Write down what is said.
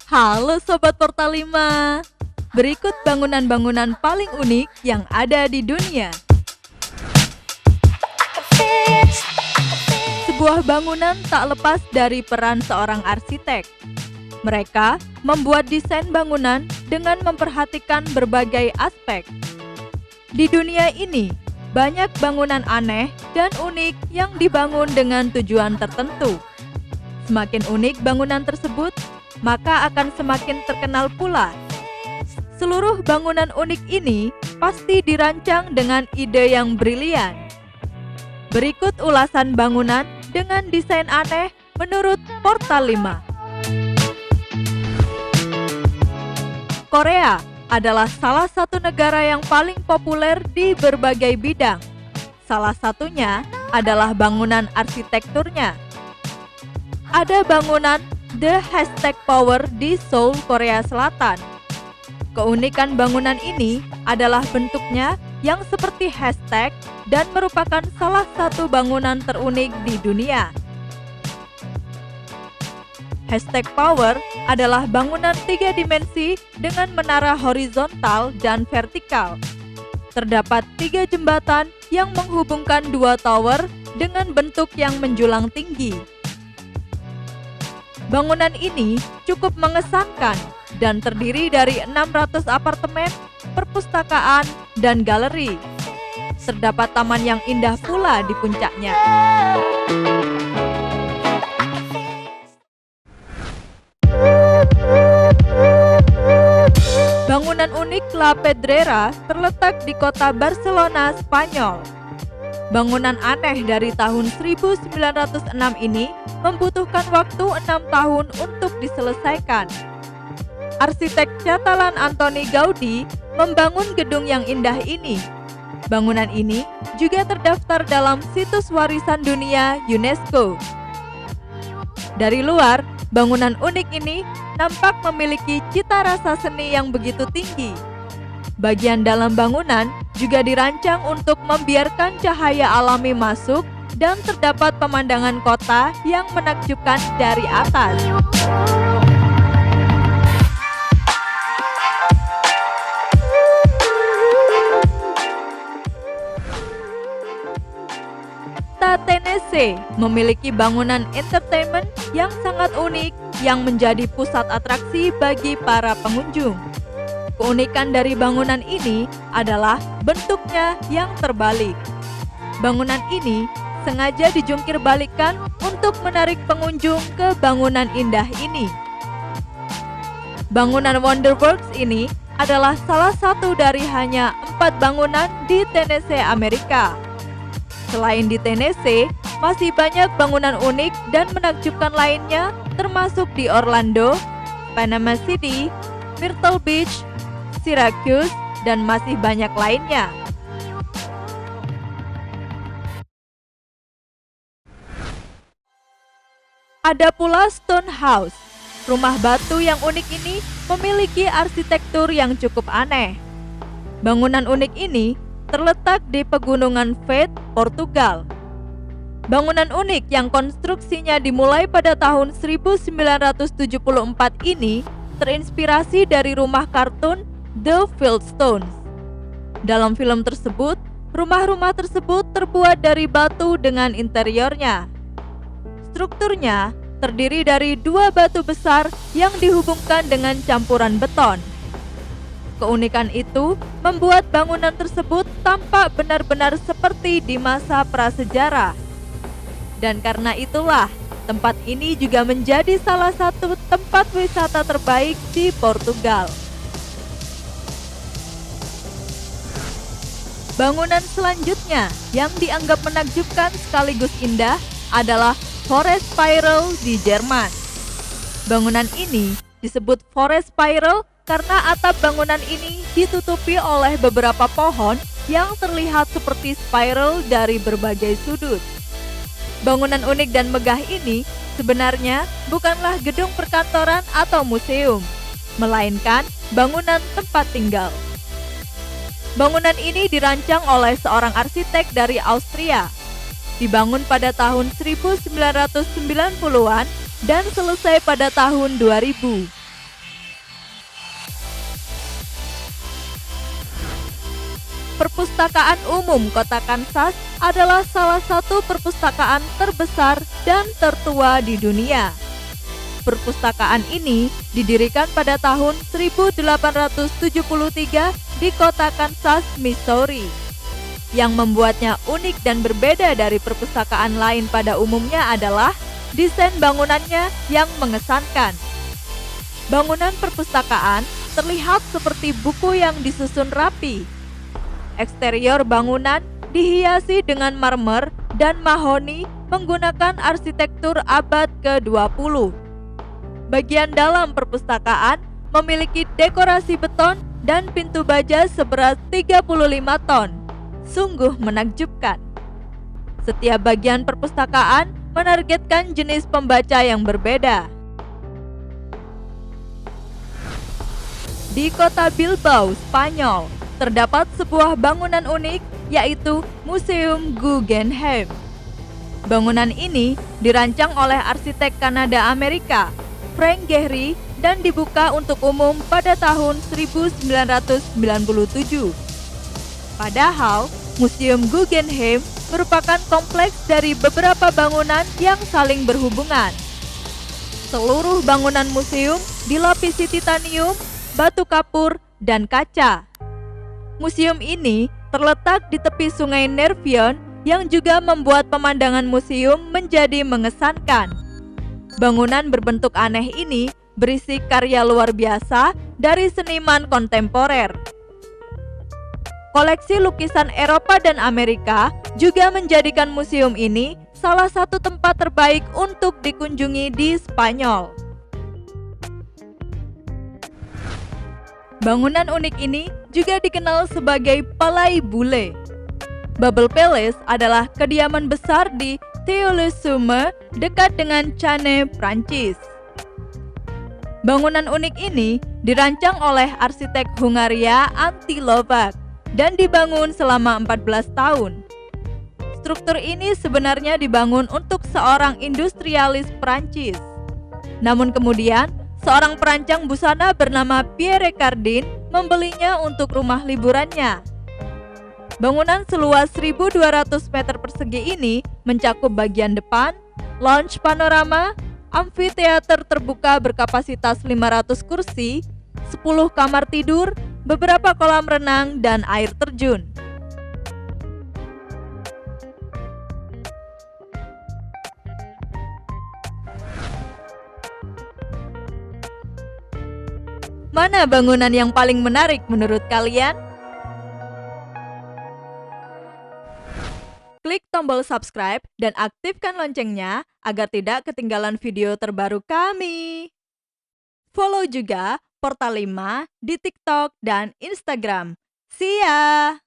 Halo Sobat Portal 5. Berikut bangunan-bangunan paling unik yang ada di dunia. Sebuah bangunan tak lepas dari peran seorang arsitek. Mereka membuat desain bangunan dengan memperhatikan berbagai aspek. Di dunia ini, banyak bangunan aneh dan unik yang dibangun dengan tujuan tertentu. Semakin unik bangunan tersebut, maka akan semakin terkenal pula. Seluruh bangunan unik ini pasti dirancang dengan ide yang brilian. Berikut ulasan bangunan dengan desain aneh menurut Portal 5. Korea adalah salah satu negara yang paling populer di berbagai bidang. Salah satunya adalah bangunan arsitekturnya. Ada bangunan The Hashtag Power di Seoul, Korea Selatan. Keunikan bangunan ini adalah bentuknya yang seperti hashtag dan merupakan salah satu bangunan terunik di dunia. Hashtag Power adalah bangunan 3 dimensi dengan menara horizontal dan vertikal. Terdapat 3 jembatan yang menghubungkan 2 tower dengan bentuk yang menjulang tinggi. Bangunan ini cukup mengesankan dan terdiri dari 600 apartemen, perpustakaan, dan galeri. Terdapat taman yang indah pula di puncaknya. Bangunan unik La Pedrera terletak di kota Barcelona, Spanyol. Bangunan aneh dari tahun 1906 ini membutuhkan waktu 6 tahun untuk diselesaikan. Arsitek Catalan Antoni Gaudi membangun gedung yang indah ini. Bangunan ini juga terdaftar dalam situs warisan dunia UNESCO. Dari luar, bangunan unik ini nampak memiliki cita rasa seni yang begitu tinggi. Bagian dalam bangunan juga dirancang untuk membiarkan cahaya alami masuk dan terdapat pemandangan kota yang menakjubkan dari atas. Tennessee memiliki bangunan entertainment yang sangat unik yang menjadi pusat atraksi bagi para pengunjung. Keunikan dari bangunan ini adalah bentuknya yang terbalik. Bangunan ini sengaja dijungkir balikkan untuk menarik pengunjung ke bangunan indah ini. Bangunan Wonderworks ini adalah salah satu dari hanya 4 bangunan di Tennessee, Amerika. Selain di Tennessee, masih banyak bangunan unik dan menakjubkan lainnya termasuk di Orlando, Panama City, Myrtle Beach, Syracuse, dan masih banyak lainnya. Ada pula Stonehouse. Rumah batu yang unik ini memiliki arsitektur yang cukup aneh. Bangunan unik ini terletak di pegunungan Fez, Portugal. Bangunan unik yang konstruksinya dimulai pada tahun 1974 ini terinspirasi dari rumah kartun The Flintstones. Dalam film tersebut, rumah-rumah tersebut terbuat dari batu dengan interiornya. Strukturnya terdiri dari 2 batu besar yang dihubungkan dengan campuran beton. Keunikan itu membuat bangunan tersebut tampak benar-benar seperti di masa prasejarah. Dan karena itulah, tempat ini juga menjadi salah satu tempat wisata terbaik di Portugal. Bangunan selanjutnya yang dianggap menakjubkan sekaligus indah adalah Forest Spiral di Jerman. Bangunan ini disebut Forest Spiral karena atap bangunan ini ditutupi oleh beberapa pohon yang terlihat seperti spiral dari berbagai sudut. Bangunan unik dan megah ini sebenarnya bukanlah gedung perkantoran atau museum, melainkan bangunan tempat tinggal. Bangunan ini dirancang oleh seorang arsitek dari Austria. Dibangun pada tahun 1990-an dan selesai pada tahun 2000. Perpustakaan Umum Kota Kansas adalah salah satu perpustakaan terbesar dan tertua di dunia. Perpustakaan ini didirikan pada tahun 1873 di kota Kansas, Missouri. Yang membuatnya unik dan berbeda dari perpustakaan lain pada umumnya adalah desain bangunannya yang mengesankan. Bangunan perpustakaan terlihat seperti buku yang disusun rapi. Eksterior bangunan dihiasi dengan marmer dan mahoni menggunakan arsitektur abad ke-20. Bagian dalam perpustakaan memiliki dekorasi beton dan pintu baja seberat 35 ton. Sungguh menakjubkan. Setiap bagian perpustakaan menargetkan jenis pembaca yang berbeda. Di kota Bilbao, Spanyol, terdapat sebuah bangunan unik, yaitu Museum Guggenheim. Bangunan ini dirancang oleh arsitek Kanada Amerika, Frank Gehry, dan dibuka untuk umum pada tahun 1997. Padahal, Museum Guggenheim merupakan kompleks dari beberapa bangunan yang saling berhubungan. Seluruh bangunan museum dilapisi titanium, batu kapur, dan kaca. Museum ini terletak di tepi sungai Nervion yang juga membuat pemandangan museum menjadi mengesankan. Bangunan berbentuk aneh ini berisi karya luar biasa dari seniman kontemporer. Koleksi lukisan Eropa dan Amerika juga menjadikan museum ini salah satu tempat terbaik untuk dikunjungi di Spanyol. Bangunan unik ini juga dikenal sebagai Palais Boulle. Babel Palace adalah kediaman besar di Théoule-sur-Mer dekat dengan Cannes, Prancis. Bangunan unik ini dirancang oleh arsitek Hungaria Antti Lovak dan dibangun selama 14 tahun. Struktur ini sebenarnya dibangun untuk seorang industrialis Prancis. Namun kemudian, seorang perancang busana bernama Pierre Cardin membelinya untuk rumah liburannya. Bangunan seluas 1.200 meter persegi ini mencakup bagian depan, lounge panorama, amfiteater terbuka berkapasitas 500 kursi, 10 kamar tidur, beberapa kolam renang, dan air terjun. Mana bangunan yang paling menarik menurut kalian? Klik tombol subscribe dan aktifkan loncengnya agar tidak ketinggalan video terbaru kami. Follow juga Portal 5 di TikTok dan Instagram. See ya!